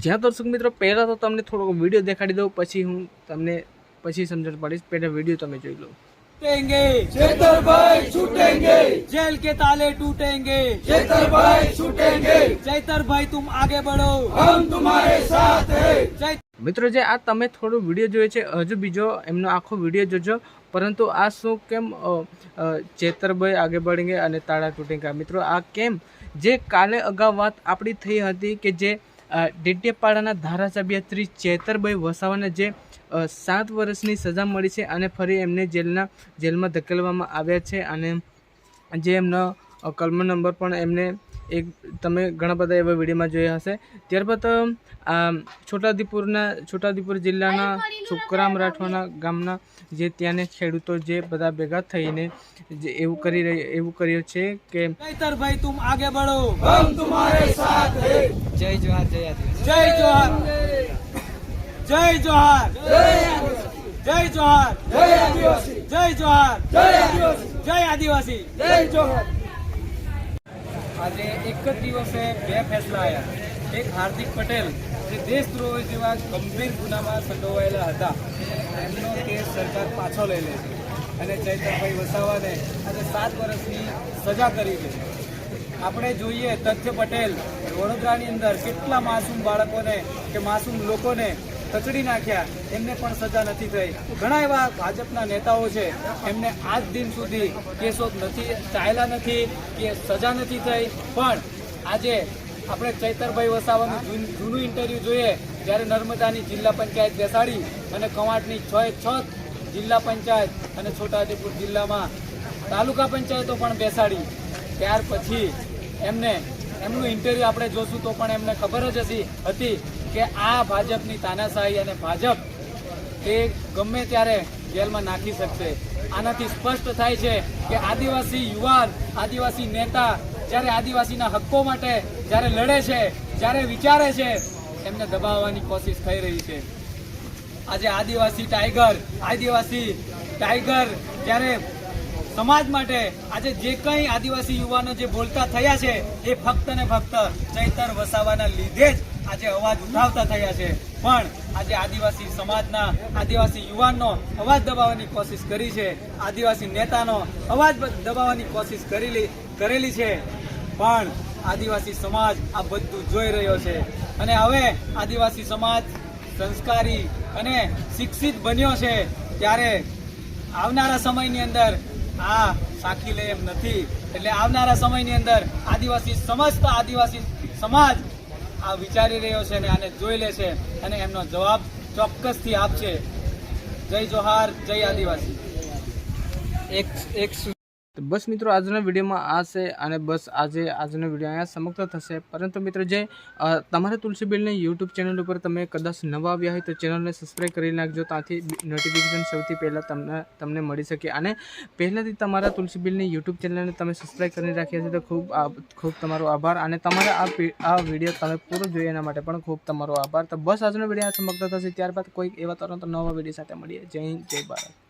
જ્યાં દર્શક મિત્રો પહેલાં તો તમને થોડો વિડીયો દેખાડી દઉં, પછી હું તમને પછી સમજણ પડીશ। પહેલાં વિડીયો તમે જોઈ લો। छूटेंगे चैतर छूटेंगे, जेल के ताले टूटेंगे चैतर छूटेंगे, चैतर तुम आगे बढ़ो हम तुम्हारे साथ है। મિત્રો જે આ તમે થોડો વિડીયો જોયો છે, હજુ બીજો એમનો આખો વિડીયો જોજો। પરંતુ આ શું કેમ ચેતરભાઈ આગે બઢેંગે અને તાળા તૂટેંગે, મિત્રો આ કેમ જે કાલે અગાઉ વાત આપણી થઈ હતી કે જે ડેડિયાપાડાના ધારાસભ્ય શ્રી ચેતરભાઈ વસાવાને જે 7 વર્ષની સજા મળી છે અને ફરી એમને જેલમાં ધકેલવામાં આવ્યા છે અને જે એમનો કલમ નંબર પણ એમને એક તમે ઘણા બધા એવા વિડીયોમાં જોયા હશે। ત્યારબાદ છોટાઉદેપુર જિલ્લાના સુખરામ રાઠવાના ગામના જે ત્યાંને ખેડૂતો જે બધા ભેગા થઈને જે એવું કર્યું છે કે चैतर तुम आगे बढ़ो हम तुम्हारे साथ है। जय जोहार, जय आदिवासी, जय जोहार, जय जोहार, जय जोहार, जय आदिवासी, जय जोहार, जय आदिवासी, जय आदिवासी, जय जोहार। આજે એક જ દિવસે બે ફેસલા આવ્યા। એક હાર્દિક પટેલ જે દેશદ્રોહ જેવા ગંભીર ગુનામાં સંડોવાયેલા હતા, એમનો કેસ સરકાર પાછો લઈ લે છે અને ચૈતરભાઈ વસાવાને આજે 7 વર્ષની સજા કરી છે। આપણે જોઈએ તથ્ય પટેલ વડોદરાની અંદર કેટલા માસૂમ બાળકોને કે માસૂમ લોકોને કચડી નાખ્યા, એમને પણ સજા નથી થઈ। ઘણા એવા ભાજપના નેતાઓ છે, એમને આજ દિન સુધી કેસો નથી ચાલ્યા નથી કે સજા નથી થઈ। પણ આજે આપણે ચૈતરભાઈ વસાવાનું જૂનું ઇન્ટરવ્યૂ જોઈએ, જ્યારે નર્મદાની જિલ્લા પંચાયત બેસાડી અને કવાંટની 6 જિલ્લા પંચાયત અને છોટાઉદેપુર જિલ્લામાં તાલુકા પંચાયતો પણ બેસાડી, ત્યાર પછી એમનું ઇન્ટરવ્યૂ આપણે જોશું તો પણ એમને ખબર જ હતી કે આ ભાજપની તાનાશાહી અને ભાજપ એ ગમે ત્યારે જેલમાં નાખી શકશે। આનાથી સ્પષ્ટ થાય છે કે આદિવાસી યુવાન, આદિવાસી નેતા જ્યારે આદિવાસીના હક્કો માટે જ્યારે લડે છે, જ્યારે વિચારે છે, એમને દબાવવાની કોશિશ થઈ રહી છે। આજે આદિવાસી ટાઈગર જ્યારે સમાજ માટે આજે જે કંઈ આદિવાસી યુવાનો જે બોલતા થયા છે, એ ફક્ત ને ફક્ત ચૈતર વસાવાના લીધે જ આજે અવાજ ઉઠાવતા થયા છે। પણ આજે આદિવાસી સમાજના આદિવાસી યુવાનનો અવાજ દબાવવાની કોશિશ કરી છે, આદિવાસી નેતાનો અવાજ દબાવવાની કોશિશ કરેલી છે, પણ આદિવાસી સમાજ આ બધું જોઈ રહ્યો છે અને હવે આદિવાસી સમાજ સંસ્કારી અને શિક્ષિત બન્યો છે। ત્યારે આવનારા સમયની અંદર આ સાખી લે એમ નથી, એટલે આવનારા સમયની અંદર સમસ્ત આદિવાસી સમાજ આ વિચારી રહ્યો છે અને આને જોઈ લે છે અને એમનો જવાબ ચોક્કસથી આપશે। જય જોહાર, જય આદિવાસી। તો બસ મિત્રો આજના વિડીયોમાં આ છે અને બસ આજનો વિડીયો અહીંયા સમાપ્ત થશે। પરંતુ મિત્રો જે તમારે તુલસીબેનને યુટ્યુબ ચેનલ ઉપર તમે કદાચ નવા આવ્યા હોય તો ચેનલને સબસ્ક્રાઈબ કરી નાખજો, ત્યાંથી નોટિફિકેશન સૌથી પહેલાં તમને મળી શકે। અને પહેલાંથી તમારા તુલસીબેનની યુટ્યુબ ચેનલને તમે સબસ્ક્રાઈબ કરી રાખ્યા છે તો ખૂબ તમારો આભાર, અને તમારા આ વિડીયો તમે પૂરો જોઈએ એના માટે પણ ખૂબ તમારો આભાર। તો બસ આજનો વિડીયો સમાપ્ત થશે, ત્યારબાદ કોઈક એવા તરત નવા વિડીયો સાથે મળીએ। જય હિન્દ, જય ભારત।